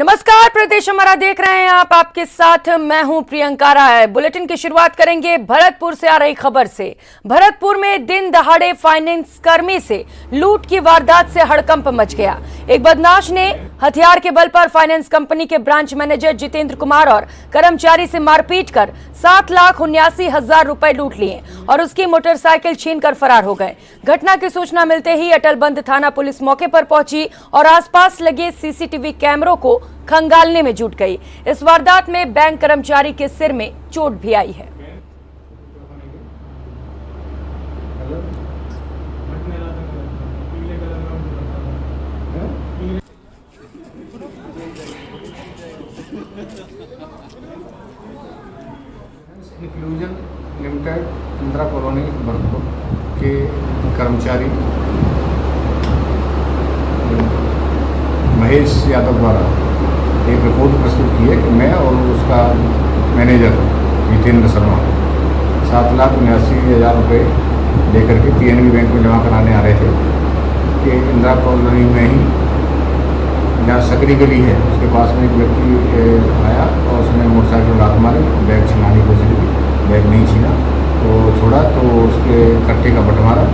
नमस्कार, प्रदेश हमारा देख रहे हैं आप। आपके साथ मैं हूं प्रियंका राय। बुलेटिन की शुरुआत करेंगे भरतपुर से आ रही खबर से। भरतपुर में दिन दहाड़े फाइनेंस कर्मी से लूट की वारदात से हड़कंप मच गया। एक बदमाश ने हथियार के बल पर फाइनेंस कंपनी के ब्रांच मैनेजर जितेंद्र कुमार और कर्मचारी से मारपीट कर 7,79,000 रुपए लूट लिए और उसकी मोटरसाइकिल छीनकर फरार हो गए। घटना की सूचना मिलते ही अटलबंद थाना पुलिस मौके पर पहुंची और आसपास लगे सीसीटीवी कैमरों को खंगालने में जुट गई। इस वारदात में बैंक कर्मचारी के सिर में चोट भी आई है। Inclusion limited Indira colony Bharatpur के कर्मचारी महेश यादव द्वारा एक रिपोर्ट प्रस्तुत की है कि मैं और उसका मैनेजर जितेंद्र शर्मा 7,79,000 रुपये लेकर के पीएनबी बैंक में जमा कराने आ रहे थे कि इंदिरा कॉलोनी में ही जहाँ सकरी गली है उसके पास में एक व्यक्ति आया और उसने मोटरसाइकिल लात मारी, बैग छिनाने की कोशिश की, बैग नहीं छीना तो छोड़ा तो उसके कट्टे का बट मारा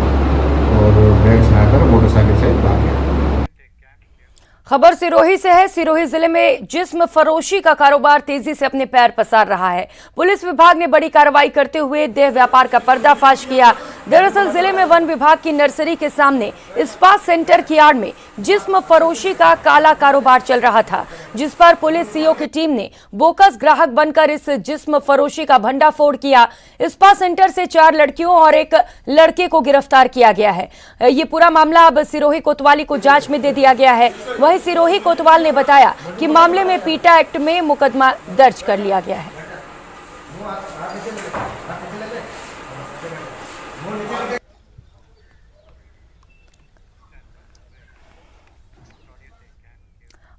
और बैग छिनाकर मोटरसाइकिल से भाग गया। खबर सिरोही से है। सिरोही जिले में जिस्म फरोशी का कारोबार तेजी से अपने पैर पसार रहा है। पुलिस विभाग ने बड़ी कार्रवाई करते हुए देह व्यापार का पर्दाफाश किया। दरअसल जिले में वन विभाग की नर्सरी के सामने इस्पात सेंटर की आड़ में जिस्म फरोशी का काला कारोबार चल रहा था, जिस पर पुलिस सीओ की टीम ने बोकस ग्राहक बनकर इस जिस्म फरोशी का भंडाफोड़ किया। इस्पात सेंटर से 4 लड़कियों और एक लड़के को गिरफ्तार किया गया है। ये पूरा मामला अब सिरोही कोतवाली को जांच में दे दिया गया है। वहीं सिरोही कोतवाल ने बताया कि मामले में पीटा एक्ट में मुकदमा दर्ज कर लिया गया है।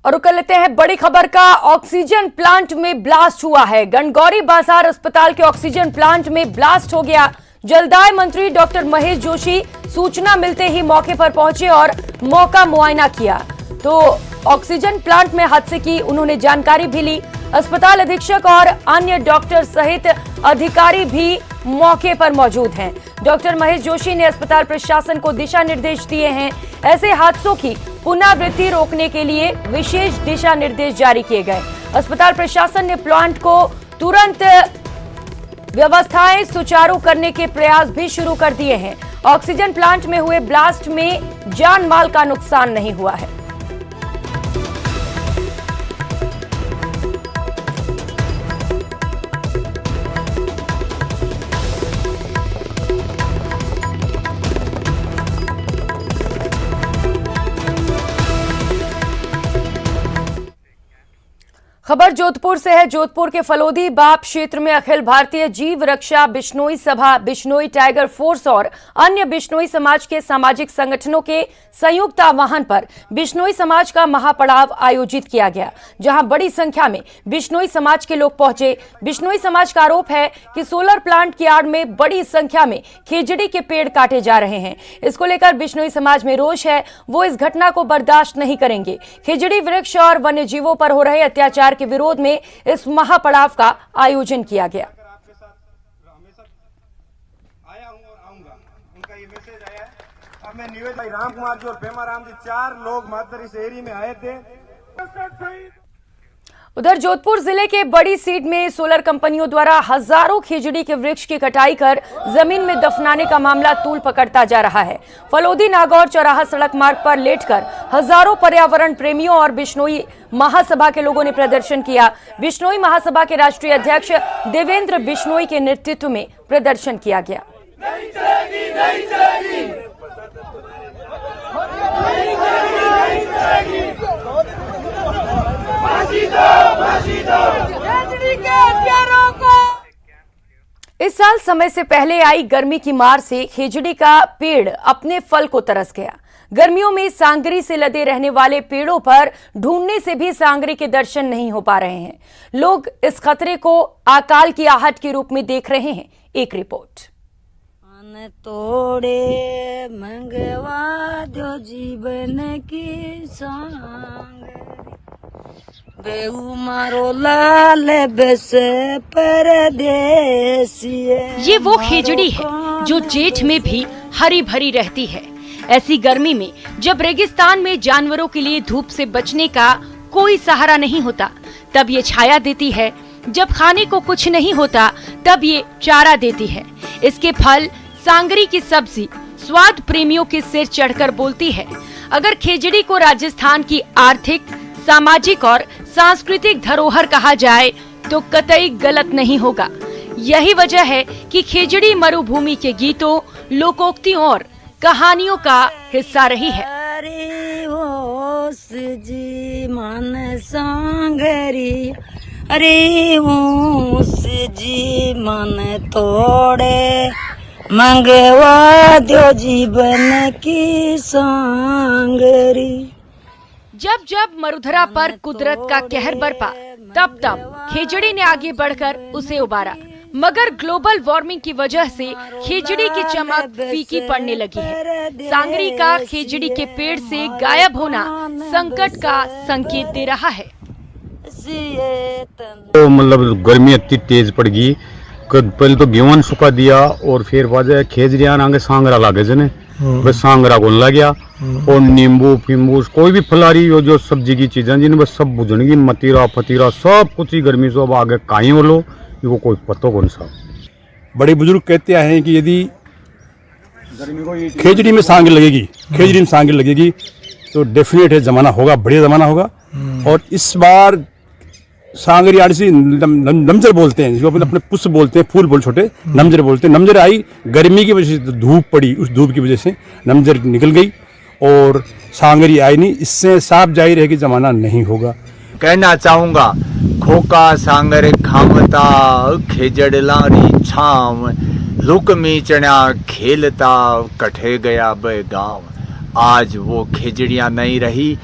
और कर लेते हैं बड़ी खबर का। ऑक्सीजन प्लांट में ब्लास्ट हुआ है। गणगौरी बाजार अस्पताल के ऑक्सीजन प्लांट में ब्लास्ट हो गया। जलदाय मंत्री डॉक्टर महेश जोशी सूचना मिलते ही मौके पर पहुंचे और मौका मुआयना किया तो ऑक्सीजन प्लांट में हादसे की उन्होंने जानकारी भी ली। अस्पताल अधीक्षक और अन्य डॉक्टर सहित अधिकारी भी मौके पर मौजूद हैं। डॉक्टर महेश जोशी ने अस्पताल प्रशासन को दिशा निर्देश दिए हैं। ऐसे हादसों की पुनरावृत्ति रोकने के लिए विशेष दिशा निर्देश जारी किए गए। अस्पताल प्रशासन ने प्लांट को तुरंत व्यवस्थाएं सुचारू करने के प्रयास भी शुरू कर दिए हैं। ऑक्सीजन प्लांट में हुए ब्लास्ट में जान माल का नुकसान नहीं हुआ है। खबर जोधपुर से है। जोधपुर के फलोदी बाप क्षेत्र में अखिल भारतीय जीव रक्षा बिश्नोई सभा, बिश्नोई टाइगर फोर्स और अन्य बिश्नोई समाज के सामाजिक संगठनों के संयुक्त आह्वान पर बिश्नोई समाज का महापड़ाव आयोजित किया गया, जहां बड़ी संख्या में बिश्नोई समाज के लोग पहुंचे। बिश्नोई समाज का आरोप है कि सोलर प्लांट की आड़ में बड़ी संख्या में खेजड़ी के पेड़ काटे जा रहे हैं। इसको लेकर बिश्नोई समाज में रोष है। वो इस घटना को बर्दाश्त नहीं करेंगे। खेजड़ी वृक्ष और वन्य जीवों पर हो रहे अत्याचार के विरोध में इस महापड़ाव का आयोजन किया गया। आपके साथ हमेशा आया हूं और आऊंगा, उनका ये मैसेज आया है। अब मैं निवेदन भाई राम कुमार जी और पेमा राम जी 4 लोग मात्र इस एरिया में आए थे। उधर जोधपुर जिले के बड़ी सीट में सोलर कंपनियों द्वारा हजारों खेजड़ी के वृक्ष की कटाई कर जमीन में दफनाने का मामला तूल पकड़ता जा रहा है। फलोदी नागौर चौराहा सड़क मार्ग पर लेटकर हजारों पर्यावरण प्रेमियों और बिश्नोई महासभा के लोगों ने प्रदर्शन किया। बिश्नोई महासभा के राष्ट्रीय अध्यक्ष देवेंद्र बिश्नोई के नेतृत्व में प्रदर्शन किया गया। नहीं चलेगी, नहीं चलेगी, नहीं चलेगी, नहीं चलेगी। इस साल समय से पहले आई गर्मी की मार से खेजड़ी का पेड़ अपने फल को तरस गया। गर्मियों में सांगरी से लदे रहने वाले पेड़ों पर ढूंढने से भी सांगरी के दर्शन नहीं हो पा रहे हैं। लोग इस खतरे को अकाल की आहट के रूप में देख रहे हैं। एक रिपोर्ट। तोड़े मंगवा दो जीवन की सांग बेऊ मारो लाल बस परदेसी। ये वो खेजड़ी है जो जेठ में भी हरी भरी रहती है। ऐसी गर्मी में जब रेगिस्तान में जानवरों के लिए धूप से बचने का कोई सहारा नहीं होता, तब ये छाया देती है। जब खाने को कुछ नहीं होता, तब ये चारा देती है। इसके फल सांगरी की सब्जी स्वाद प्रेमियों के सिर चढ़कर बोलती है। अगर खेजड़ी को राजस्थान की आर्थिक, सामाजिक और सांस्कृतिक धरोहर कहा जाए तो कतई गलत नहीं होगा। यही वजह है कि खेजड़ी मरुभूमि के गीतों, लोकोक्तियों और कहानियों का हिस्सा रही है। अरे ओस जी मन सांगरी, अरे ओस जी मन तोड़े, मंगवा दो जीवन की सांगरी। जब जब मरुधरा पर कुदरत का कहर बरपा, तब तब खेजड़ी ने आगे बढ़कर उसे उबारा। मगर ग्लोबल वार्मिंग की वजह से खेजड़ी की चमक फीकी पड़ने लगी है। सांगरी का खेजड़ी के पेड़ से गायब होना संकट का संकेत दे रहा है। तो मतलब गर्मी इतनी तेज पड़ गई, पहले तो गेहूं सुखा दिया और फिर बाद खेजड़िया आगे सांगरा लागे जने, बस सांगरा को लग गया। और नींबू फिम्बू कोई भी फलारी जो सब्जी की चीजें जिन्हें बस सब बुझनेगी, मतीरा फतीरा सब कुछ ही गर्मी से अब आगे काई हो लो, वो कोई पतो कौन सा। बड़े बुजुर्ग कहते हैं कि यदि खेजड़ी में सांग लगेगी तो डेफिनेट है जमाना होगा, बढ़िया जमाना होगा। और इस बार सांगरी आड़ी से नमजर बोलते हैं, जो अपने पुष्प बोलते हैं, फूल बोल छोटे नमजर बोलते हैं। नमजर आई गर्मी की वजह से, धूप पड़ी, उस धूप की वजह से नमजर निकल गई और सांगरी आई नहीं। इससे साफ जाहिर है कि जमाना नहीं होगा। कहना चाहूंगा, खोका सांगर खामता खेजड़ लारी छाव, लुक मीचना खेलता कठे गया बे गाँव। आज वो खेजड़ियां नहीं रही।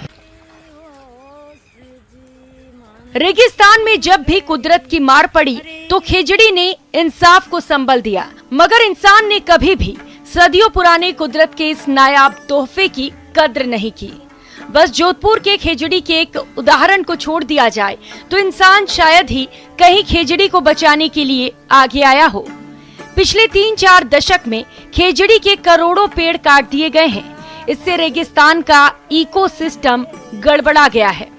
रेगिस्तान में जब भी कुदरत की मार पड़ी तो खेजड़ी ने इंसाफ को संबल दिया। मगर इंसान ने कभी भी सदियों पुराने कुदरत के इस नायाब तोहफे की कद्र नहीं की। बस जोधपुर के खेजड़ी के एक उदाहरण को छोड़ दिया जाए तो इंसान शायद ही कहीं खेजड़ी को बचाने के लिए आगे आया हो। पिछले 3-4 दशक में खेजड़ी के करोड़ों पेड़ काट दिए गए हैं। इससे रेगिस्तान का इकोसिस्टम गड़बड़ा गया है।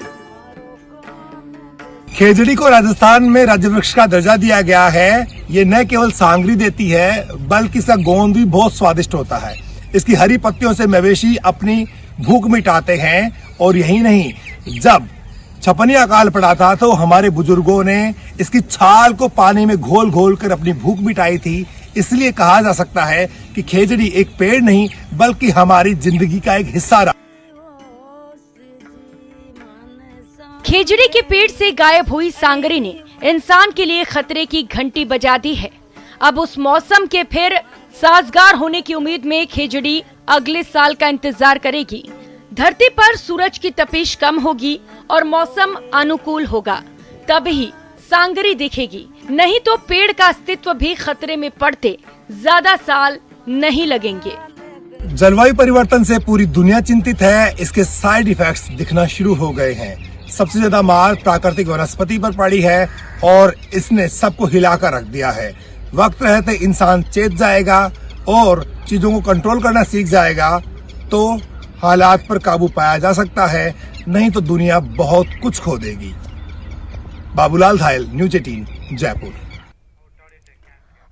खेजड़ी को राजस्थान में राज्य वृक्ष का दर्जा दिया गया है। ये न केवल सांगरी देती है, बल्कि इसका गोंद भी बहुत स्वादिष्ट होता है। इसकी हरी पत्तियों से मवेशी अपनी भूख मिटाते हैं। और यही नहीं, जब छपनी अकाल पड़ा था तो हमारे बुजुर्गों ने इसकी छाल को पानी में घोल घोल कर अपनी भूख मिटाई थी। इसलिए कहा जा सकता है कि खेजड़ी एक पेड़ नहीं, बल्कि हमारी जिंदगी का एक हिस्सा रहा। खेजड़ी के पेड़ से गायब हुई सांगरी ने इंसान के लिए खतरे की घंटी बजा दी है। अब उस मौसम के फिर साजगार होने की उम्मीद में खेजड़ी अगले साल का इंतजार करेगी। धरती पर सूरज की तपिश कम होगी और मौसम अनुकूल होगा, तभी सांगरी दिखेगी। नहीं तो पेड़ का अस्तित्व भी खतरे में पड़ते ज्यादा साल नहीं लगेंगे। जलवायु परिवर्तन से पूरी दुनिया चिंतित है। इसके साइड इफेक्ट्स दिखना शुरू हो गए हैं। सबसे ज्यादा मार प्राकृतिक वनस्पति पर पड़ी है और इसने सबको हिलाकर रख दिया है। वक्त रहते इंसान चेत जाएगा और चीजों को कंट्रोल करना सीख जाएगा तो हालात पर काबू पाया जा सकता है, नहीं तो दुनिया बहुत कुछ खो देगी। बाबूलाल धायल, न्यूज 18, जयपुर।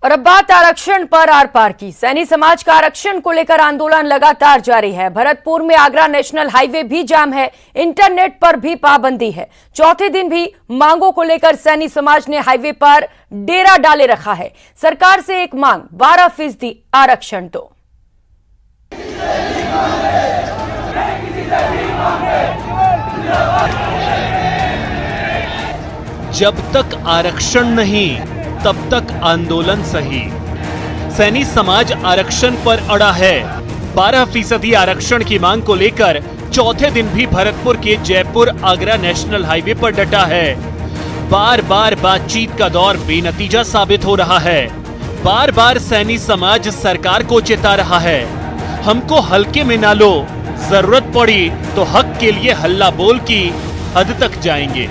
और अब बात आरक्षण पर आर पार की। सैनी समाज का आरक्षण को लेकर आंदोलन लगातार जारी है। भरतपुर में आगरा नेशनल हाईवे भी जाम है, इंटरनेट पर भी पाबंदी है। चौथे दिन भी मांगों को लेकर सैनी समाज ने हाईवे पर डेरा डाले रखा है। सरकार से एक मांग 12% आरक्षण दो। जब तक आरक्षण नहीं तब तक आंदोलन सही। सैनी समाज आरक्षण पर अड़ा है। 12% आरक्षण की मांग को लेकर चौथे दिन भी भरतपुर के जयपुर आगरा नेशनल हाईवे पर डटा है। बार बार बातचीत का दौर बेनतीजा साबित हो रहा है। बार बार सैनी समाज सरकार को चेता रहा है, हमको हल्के में ना लो, जरूरत पड़ी तो हक के लिए हल्ला बोल की हद तक जाएंगे।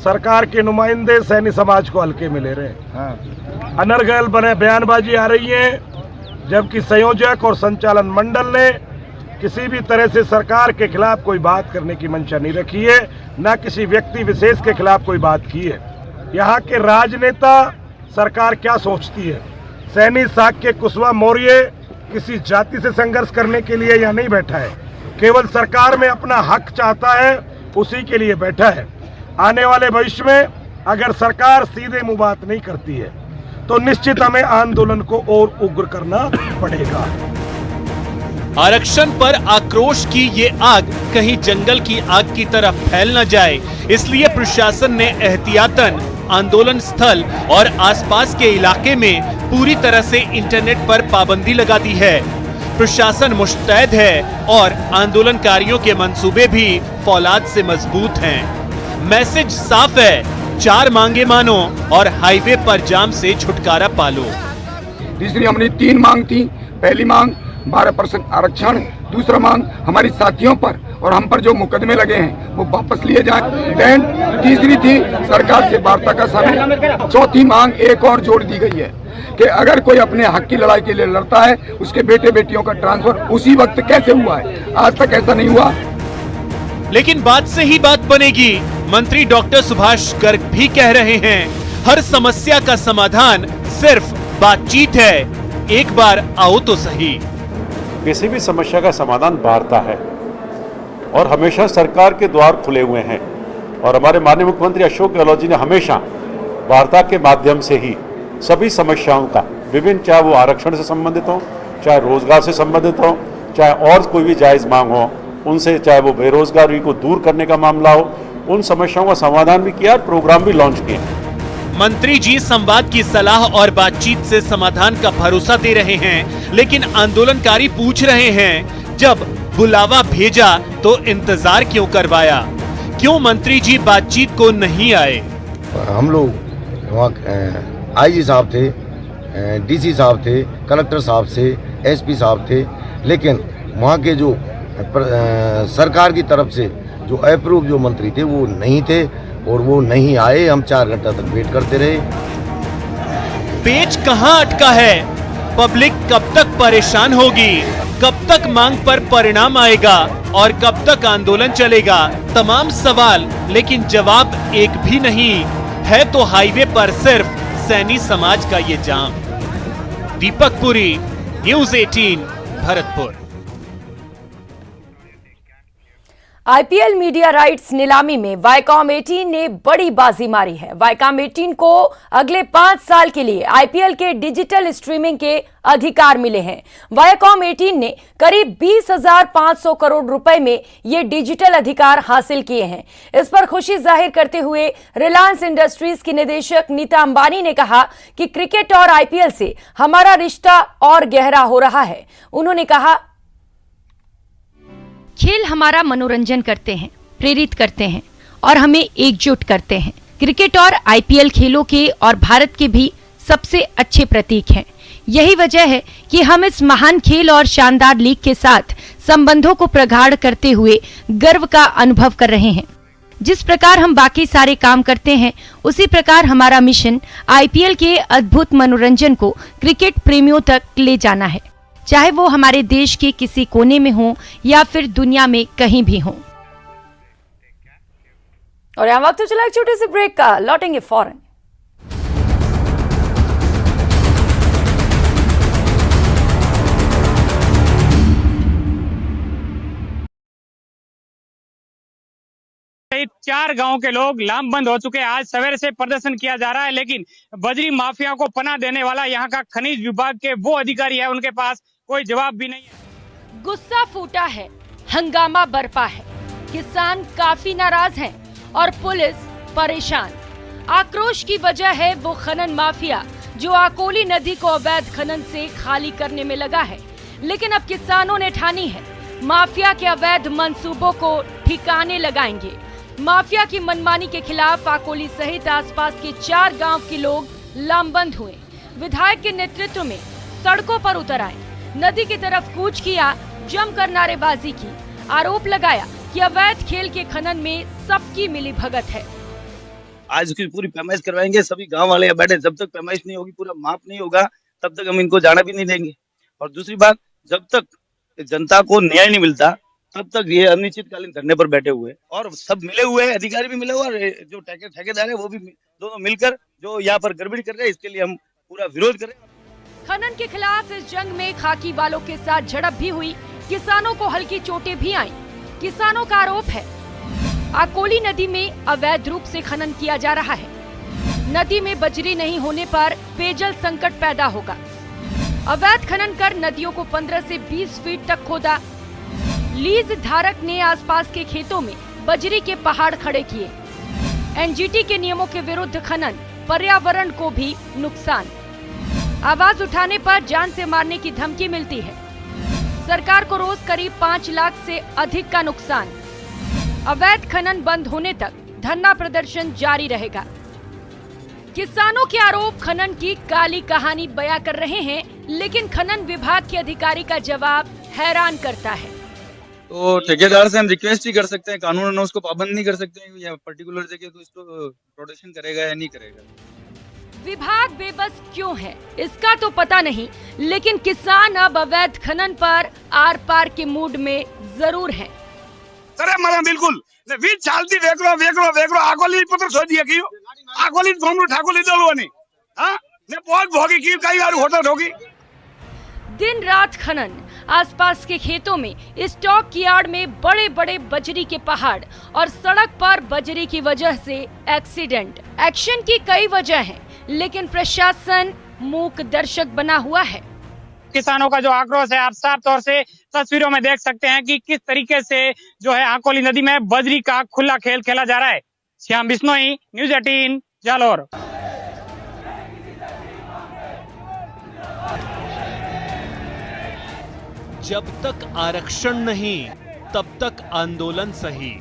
सरकार के नुमाइंदे सैनी समाज को हल्के में ले रहे हैं। अनर्गल बने बयानबाजी आ रही है, जबकि संयोजक और संचालन मंडल ने किसी भी तरह से सरकार के खिलाफ कोई बात करने की मंशा नहीं रखी है, न किसी व्यक्ति विशेष के खिलाफ कोई बात की है। यहाँ के राजनेता सरकार क्या सोचती है? सैनी साक्य कुशवाहा मौर्य किसी जाति से संघर्ष करने के लिए यहाँ नहीं बैठा है, केवल सरकार में अपना हक चाहता है, उसी के लिए बैठा है। आने वाले भविष्य में अगर सरकार सीधे मुंह बात नहीं करती है तो निश्चित हमें आंदोलन को और उग्र करना पड़ेगा। आरक्षण पर आक्रोश की ये आग कहीं जंगल की आग की तरह फैल न जाए, इसलिए प्रशासन ने एहतियातन आंदोलन स्थल और आसपास के इलाके में पूरी तरह से इंटरनेट पर पाबंदी लगा दी है। प्रशासन मुस्तैद है और आंदोलनकारियों के मंसूबे भी फौलाद से मजबूत हैं। मैसेज साफ है, 4 मांगे मानो और हाईवे पर जाम से छुटकारा पालो। तीसरी हमारी 3 मांग थी। पहली मांग 12% आरक्षण, दूसरा मांग हमारी साथियों पर और हम पर जो मुकदमे लगे हैं वो वापस लिए जाएं। देन तीसरी थी सरकार से वार्ता का समय। चौथी मांग एक और जोड़ दी गई है कि अगर कोई अपने हक की लड़ाई के लिए लड़ता है, उसके बेटे बेटियों का ट्रांसफर उसी वक्त कैसे हुआ है? आज तक ऐसा नहीं हुआ। लेकिन बात से ही बात बनेगी। मंत्री डॉक्टर सुभाष गर्ग भी कह रहे हैं, हर समस्या का समाधान सिर्फ बातचीत है, एक बार आओ तो सही। किसी भी समस्या का समाधान वार्ता है और हमेशा सरकार के द्वार खुले हुए हैं और हमारे माननीय मुख्यमंत्री अशोक गहलोत जी ने हमेशा वार्ता के माध्यम से ही सभी समस्याओं का विभिन्न, चाहे वो आरक्षण से संबंधित हो, चाहे रोजगार से संबंधित हो, चाहे और कोई भी जायज मांग हो उनसे, चाहे वो बेरोजगारी को दूर करने का मामला हो, उन समस्याओं का समाधान भी किया, प्रोग्राम भी लॉन्च किए। मंत्री जी संवाद की सलाह और बातचीत से समाधान का भरोसा दे रहे हैं, लेकिन आंदोलनकारी पूछ रहे हैं, जब बुलावा भेजा तो इंतजार क्यों करवाया? क्यों मंत्री जी बातचीत को नहीं आए? हम लोग वहाँ आईजी साहब थे, डीसी साहब थे, कलेक्टर साहब से, एसपी साहब थे, लेकिन वहाँ के जो सरकार की तरफ से जो अप्रूव जो मंत्री थे वो नहीं थे और वो नहीं आए। हम 4 घंटा तक वेट करते रहे। पेच कहां अटका है? पब्लिक कब तक परेशान होगी? कब तक मांग पर परिणाम आएगा और कब तक आंदोलन चलेगा? तमाम सवाल, लेकिन जवाब एक भी नहीं है। तो हाईवे पर सिर्फ सैनी समाज का ये जाम। Deepak Puri, news 18, Bharatpur. IPL media rights नीलामी में वायकॉम 18 ने बड़ी बाजी मारी है। वायकॉम 18 को अगले 5 साल के लिए आईपीएल के डिजिटल स्ट्रीमिंग के अधिकार मिले हैं। वायकॉम 18 ने करीब 20,500 करोड़ रुपए में ये डिजिटल अधिकार हासिल किए हैं। इस पर खुशी जाहिर करते हुए रिलायंस इंडस्ट्रीज की निदेशक नीता अंबानी ने कहा कि क्रिकेट और आईपीएल से हमारा रिश्ता और गहरा हो रहा है। उन्होंने कहा, खेल हमारा मनोरंजन करते हैं, प्रेरित करते हैं और हमें एकजुट करते हैं। क्रिकेट और आईपीएल खेलों के और भारत के भी सबसे अच्छे प्रतीक हैं। यही वजह है कि हम इस महान खेल और शानदार लीग के साथ संबंधों को प्रगाढ़ करते हुए गर्व का अनुभव कर रहे हैं। जिस प्रकार हम बाकी सारे काम करते हैं, उसी प्रकार हमारा मिशन आईपीएल के अद्भुत मनोरंजन को क्रिकेट प्रेमियों तक ले जाना है, चाहे वो हमारे देश के किसी कोने में हो या फिर दुनिया में कहीं भी हो। और यहाँ वक्त तो चला एक छोटे से ब्रेक का, लौटेंगे फौरन। सहित 4 गांव के लोग लामबंद हो चुके हैं। आज सवेरे से प्रदर्शन किया जा रहा है, लेकिन बजरी माफिया को पनाह देने वाला यहाँ का खनिज विभाग के वो अधिकारी है, उनके पास कोई जवाब भी नहीं है। गुस्सा फूटा है, हंगामा बरपा है, किसान काफी नाराज हैं और पुलिस परेशान। आक्रोश की वजह है वो खनन माफिया जो आकोली नदी को अवैध खनन से खाली करने में लगा है। लेकिन अब किसानों ने ठानी है, माफिया के अवैध मंसूबों को ठिकाने लगाएंगे। माफिया की मनमानी के खिलाफ आकोली सहित आसपास के 4 गांव के लोग लामबंद हुए। विधायक के नेतृत्व में सड़कों पर उतर आए, नदी की तरफ कूच किया, जमकर नारेबाजी की, आरोप लगाया कि अवैध खेल के खनन में सबकी मिलीभगत है। आज उसकी पूरी पैमाइश करवाएंगे, सभी गांव वाले बैठे, जब तक पैमाइश नहीं होगी, पूरा माप नहीं होगा, तब तक हम इनको जाना भी नहीं देंगे। और दूसरी बात, जब तक जनता को न्याय नहीं मिलता तब तक ये अनिश्चितकालीन धरने पर बैठे हुए और सब मिले हुए हैं, अधिकारी भी मिले हुए और जो ठेकेदार है वो भी दोनों मिलकर जो यहाँ पर गड़बड़ी कर रहे हैं, इसके लिए हम पूरा विरोध कर रहे हैं। खनन के खिलाफ इस जंग में खाकी वालों के साथ झड़प भी हुई, किसानों को हल्की चोटें भी आईं। किसानों का आरोप है आकोली नदी में अवैध रूप से खनन किया जा रहा है। नदी में बजरी नहीं होने पर पेयजल संकट पैदा होगा। अवैध खनन कर नदियों को 15 से 20 फीट तक खोदा। लीज धारक ने आसपास के खेतों में बजरी के पहाड़ खड़े किए। एनजीटी के नियमों के विरुद्ध खनन, पर्यावरण को भी नुकसान। आवाज उठाने पर जान से मारने की धमकी मिलती है। सरकार को रोज करीब 5 लाख से अधिक का नुकसान। अवैध खनन बंद होने तक धरना प्रदर्शन जारी रहेगा। किसानों के आरोप खनन की काली कहानी बयां कर रहे हैं, लेकिन खनन विभाग के अधिकारी का जवाब हैरान करता है। तो ठेकेदार से हम रिक्वेस्ट ही कर सकते हैं, कानून उसको पाबंद नहीं कर सकते हैं या पर्टिकुलर जगह तो इसको प्रोटेक्शन करेगा या नहीं करेगा। विभाग बेबस क्यों है इसका तो पता नहीं, लेकिन किसान अब अवैध खनन पर आर पार के मूड में जरूर हैं। अरे मला बिल्कुल वीज चालती वेगळो आकोली पत्र शोध दिया कि आकोली घूमरू ठाकोली दलवानी हां ने बहुत भोगी की कई बार होटल होगी। दिन रात खनन, आसपास के खेतों में स्टॉक यार्ड में बड़े बड़े बजरी के पहाड़ और सड़क पर बजरी की वजह से एक्सीडेंट। एक्शन की कई वजह हैं, लेकिन प्रशासन मूक दर्शक बना हुआ है। किसानों का जो आक्रोश है आप साफ तौर से तस्वीरों में देख सकते हैं कि किस तरीके से जो है आकोली नदी में बजरी का खुला खेल खेला जा रहा है। श्याम बिश्नोई, न्यूज़ 18, जालोर। जब तक आरक्षण नहीं तब तक आंदोलन सही।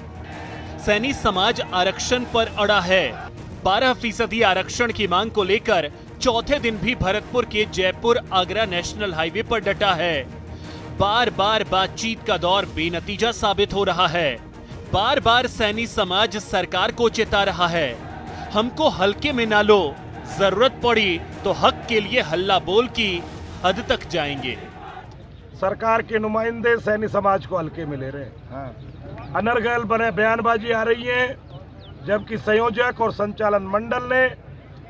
सैनी समाज आरक्षण पर अड़ा है। 12% आरक्षण की मांग को लेकर चौथे दिन भी भरतपुर के जयपुर आगरा नेशनल हाईवे पर डटा है। बार बार बातचीत का दौर बेनतीजा साबित हो रहा है। बार बार सैनी समाज सरकार को चेता रहा है, हमको हल्के में ना लो, जरूरत पड़ी तो हक के लिए हल्ला बोल की हद तक जाएंगे। सरकार के नुमाइंदे सैनी समाज को हल्के में ले रहे हैं। अनर्गल बने बयानबाजी आ रही है, जबकि संयोजक और संचालन मंडल ने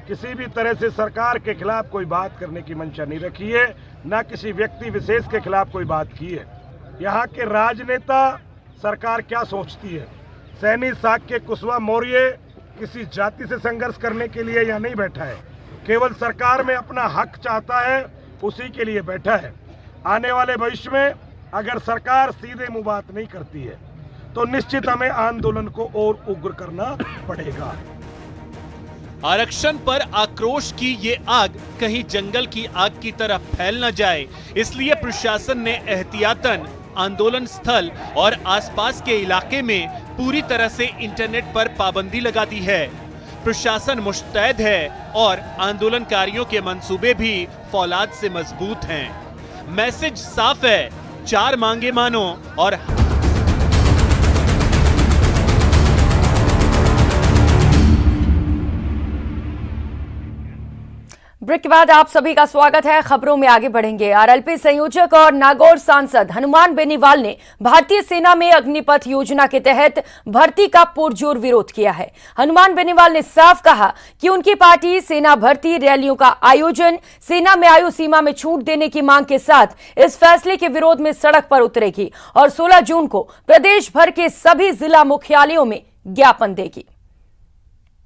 किसी भी तरह से सरकार के खिलाफ कोई बात करने की मंशा नहीं रखी है, न किसी व्यक्ति विशेष के खिलाफ कोई बात की है। यहाँ के राजनेता सरकार क्या सोचती है, सैनी साक्य कुशवाहा मौर्य किसी जाति से संघर्ष करने के लिए यहाँ नहीं बैठा है, केवल सरकार में अपना हक चाहता है, उसी के लिए बैठा है। आने वाले भविष्य में अगर सरकार सीधे मुंह बात नहीं करती है तो निश्चित हमें आंदोलन को और उग्र करना पड़ेगा। आरक्षण पर आक्रोश की ये आग कहीं जंगल की आग की तरह फैल न जाए, इसलिए प्रशासन ने एहतियातन आंदोलन स्थल और आसपास के इलाके में पूरी तरह से इंटरनेट पर पाबंदी लगा दी है। प्रशासन मुस्तैद है और आंदोलनकारियों के मंसूबे भी फौलाद से मजबूत हैं। मैसेज साफ है, 4 मांगे मानो और ब्रेक के बाद आप सभी का स्वागत है। खबरों में आगे बढ़ेंगे। आरएलपी संयोजक और नागौर सांसद हनुमान बेनीवाल ने भारतीय सेना में अग्निपथ योजना के तहत भर्ती का पुरजोर विरोध किया है। हनुमान बेनीवाल ने साफ कहा कि उनकी पार्टी सेना भर्ती रैलियों का आयोजन, सेना में आयु सीमा में छूट देने की मांग के साथ इस फैसले के विरोध में सड़क पर उतरेगी और 16 जून को प्रदेश भर के सभी जिला मुख्यालयों में ज्ञापन देगी।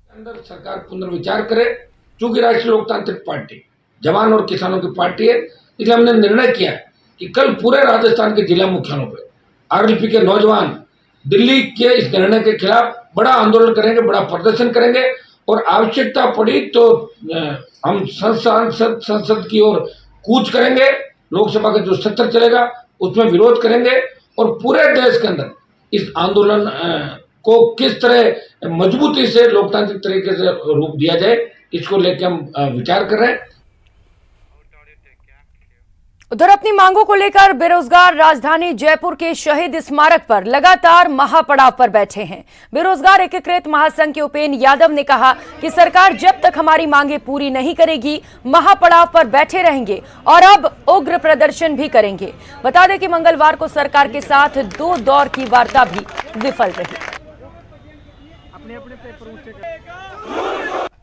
अंदर सरकार पुनर्विचार करे, चूंकि राष्ट्रीय लोकतांत्रिक पार्टी जवान और किसानों की पार्टी है, इसलिए हमने निर्णय किया है कि कल पूरे राजस्थान के जिला मुख्यालयों पर आरएलपी के नौजवान दिल्ली के इस निर्णय के खिलाफ बड़ा आंदोलन करेंगे, बड़ा प्रदर्शन करेंगे और आवश्यकता पड़ी तो हम संसद की ओर कूच करेंगे। लोकसभा का जो सत्र चलेगा उसमें विरोध करेंगे और पूरे देश के अंदर इस आंदोलन को किस तरह मजबूती से लोकतांत्रिक तरीके से रूप दिया जाए, इसको लेकर हम विचार कर रहे हैं। उधर अपनी मांगों को लेकर बेरोजगार राजधानी जयपुर के शहीद स्मारक पर लगातार महापड़ाव पर बैठे हैं। बेरोजगार एकीकृत महासंघ के उपेंद्र यादव ने कहा कि सरकार जब तक हमारी मांगे पूरी नहीं करेगी महापड़ाव पर बैठे रहेंगे और अब उग्र प्रदर्शन भी करेंगे। बता दें कि मंगलवार को सरकार के साथ 2 दौर की वार्ता भी विफल रही।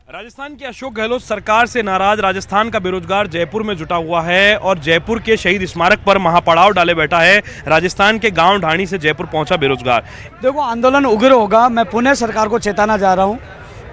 राजस्थान के अशोक गहलोत सरकार से नाराज राजस्थान का बेरोजगार जयपुर में जुटा हुआ है और जयपुर के शहीद स्मारक पर महापड़ाव डाले बैठा है। राजस्थान के गांव ढाणी से जयपुर पहुंचा बेरोजगार। देखो, आंदोलन उग्र होगा। मैं पुनः सरकार को चेताना जा रहा हूं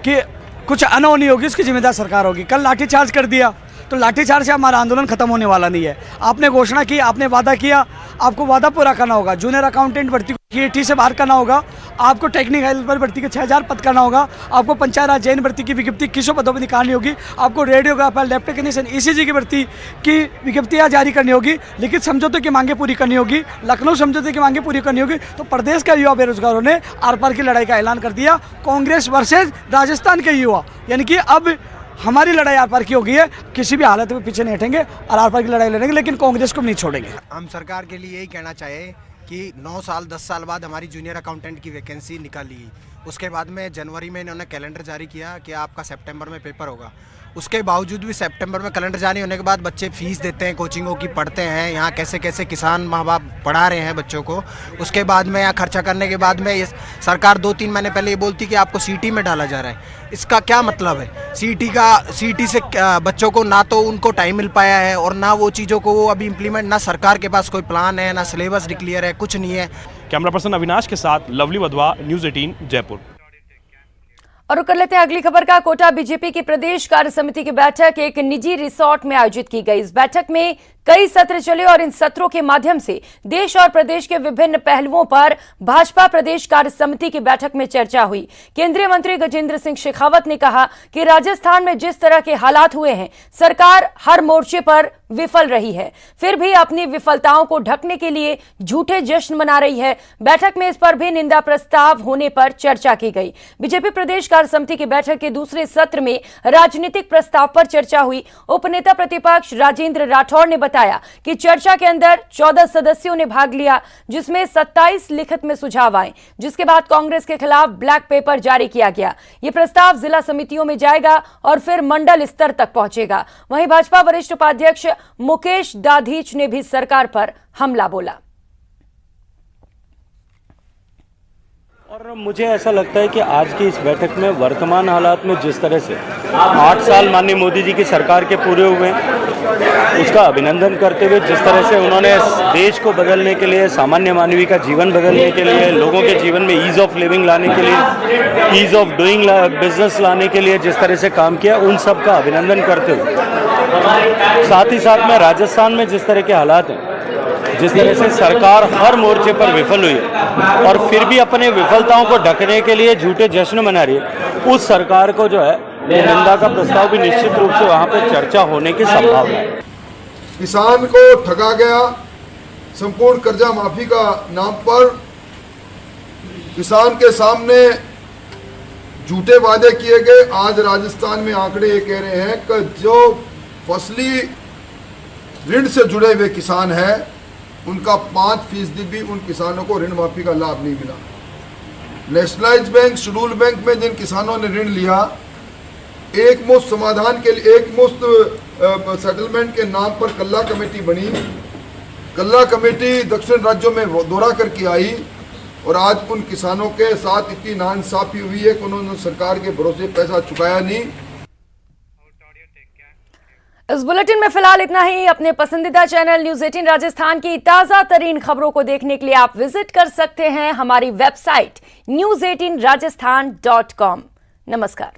कि कुछ अनहोनी होगी, इसकी जिम्मेदार सरकार होगी। कल लाठीचार्ज कर दिया तो लाठीचार्ज से हमारा आंदोलन खत्म होने वाला नहीं है। आपने घोषणा की, आपने वादा किया, आपको वादा पूरा करना होगा। जूनियर अकाउंटेंट भर्ती को KT से बाहर करना होगा, आपको टेक्निकल हेल्पर भर्ती के 6000 पद करना होगा, आपको पंचायत राज जैन भर्ती की विज्ञप्ति 2100 पदों पर निकालनी होगी, आपको रेडियोग्राफर, लैब टेक्नीशियन, ECG की भर्ती की विज्ञप्तियां जारी करनी होगी, लिखित समझौते की मांगे पूरी करनी होगी, लखनऊ समझौते की मांगे पूरी करनी होगी। तो प्रदेश के युवा बेरोजगारों ने आर पार की लड़ाई का ऐलान कर दिया। कांग्रेस वर्सेज राजस्थान के युवा, यानी कि अब हमारी लड़ाई आर पार की हो गई है। किसी भी हालत में पीछे नहीं हटेंगे और आर पार की लड़ाई लड़ेंगे, लेकिन कांग्रेस को नहीं छोड़ेंगे। हम सरकार के लिए यही कहना चाहे कि 9 साल 10 साल बाद हमारी जूनियर अकाउंटेंट की वैकेंसी निकाली। उसके बाद में जनवरी में इन्होंने कैलेंडर जारी किया कि आपका सितंबर में पेपर होगा। उसके बावजूद भी सितंबर में कैलेंडर जारी होने के बाद बच्चे फीस देते हैं, कोचिंगों की पढ़ते हैं, यहाँ कैसे कैसे किसान माँ बाप पढ़ा रहे हैं बच्चों को। उसके बाद में यहाँ खर्चा करने के बाद में ये सरकार 2-3 महीने पहले ये बोलती कि आपको CT में डाला जा रहा है। इसका क्या मतलब है? CT से बच्चों को ना तो उनको टाइम मिल पाया है और ना वो चीज़ों को वो अभी इम्प्लीमेंट, ना सरकार के पास कोई प्लान है, ना सिलेबस डिक्लेयर है, कुछ नहीं है। कैमरा पर्सन अविनाश के साथ लवली वधवा, न्यूज़ 18 जयपुर। और कर लेते हैं अगली खबर का। कोटा बीजेपी की प्रदेश कार्य समिति की बैठक एक निजी रिसोर्ट में आयोजित की गई। इस बैठक में कई सत्र चले और इन सत्रों के माध्यम से देश और प्रदेश के विभिन्न पहलुओं पर भाजपा प्रदेश कार्य समिति की बैठक में चर्चा हुई। केंद्रीय मंत्री गजेंद्र सिंह शेखावत ने कहा कि राजस्थान में जिस तरह के हालात हुए हैं, सरकार हर मोर्चे पर विफल रही है, फिर भी अपनी विफलताओं को ढकने के लिए झूठे जश्न मना रही है। बैठक में इस पर भी निंदा प्रस्ताव होने पर चर्चा की गई। बीजेपी प्रदेश कार्य समिति की बैठक के दूसरे सत्र में राजनीतिक प्रस्ताव पर चर्चा हुई। उपनेता प्रतिपक्ष राजेंद्र राठौड़ ने बताया कि चर्चा के अंदर 14 सदस्यों ने भाग लिया, जिसमें 27 लिखित में सुझाव आए, जिसके बाद कांग्रेस के खिलाफ ब्लैक पेपर जारी किया गया। यह प्रस्ताव जिला समितियों में जाएगा और फिर मंडल स्तर तक पहुंचेगा। वहीं भाजपा वरिष्ठ उपाध्यक्ष मुकेश दाधीच ने भी सरकार पर हमला बोला। और मुझे ऐसा लगता है कि आज की इस बैठक में वर्तमान हालात में जिस तरह से 8 साल माननीय मोदी जी की सरकार के पूरे हुए हैं, उसका अभिनंदन करते हुए जिस तरह से उन्होंने देश को बदलने के लिए, सामान्य मानवीय का जीवन बदलने के लिए, लोगों के जीवन में ईज ऑफ लिविंग लाने के लिए, ईज ऑफ डूइंग बिजनेस लाने के लिए जिस तरह से काम किया, उन सब का अभिनंदन करते हुए साथ ही साथ में राजस्थान में जिस तरह के हालात हैं, जिस तरह से सरकार हर मोर्चे पर विफल हुई है और फिर भी अपने विफलताओं को ढकने के लिए झूठे जश्न मना रही है, उस सरकार को जो है निंदा का प्रस्ताव भी निश्चित रूप से वहां पर चर्चा होने की संभावना है। किसान को ठगा गया, संपूर्ण कर्जा माफी का नाम पर किसान के सामने झूठे वादे किए गए। आज राजस्थान में आंकड़े ये कह रहे हैं कि जो फसली ऋण से जुड़े हुए किसान हैं, उनका 5% भी उन किसानों को ऋण माफी का लाभ नहीं मिला। नेशनलाइज्ड बैंक, शेड्यूल बैंक में जिन किसानों ने ऋण लिया, एक मुश्त समाधान के लिए, एक मुश्त सेटलमेंट के नाम पर कल्ला कमेटी बनी। कल्ला कमेटी दक्षिण राज्यों में दौरा करके आई और आज उन किसानों के साथ इतनी नाइंसाफी हुई है कि उन्होंने सरकार के भरोसे पैसा चुकाया नहीं। इस बुलेटिन में फिलहाल इतना ही। अपने पसंदीदा चैनल न्यूज़ 18 राजस्थान की ताजा तरीन खबरों को देखने के लिए आप विजिट कर सकते हैं हमारी वेबसाइट news18rajasthan.com। नमस्कार।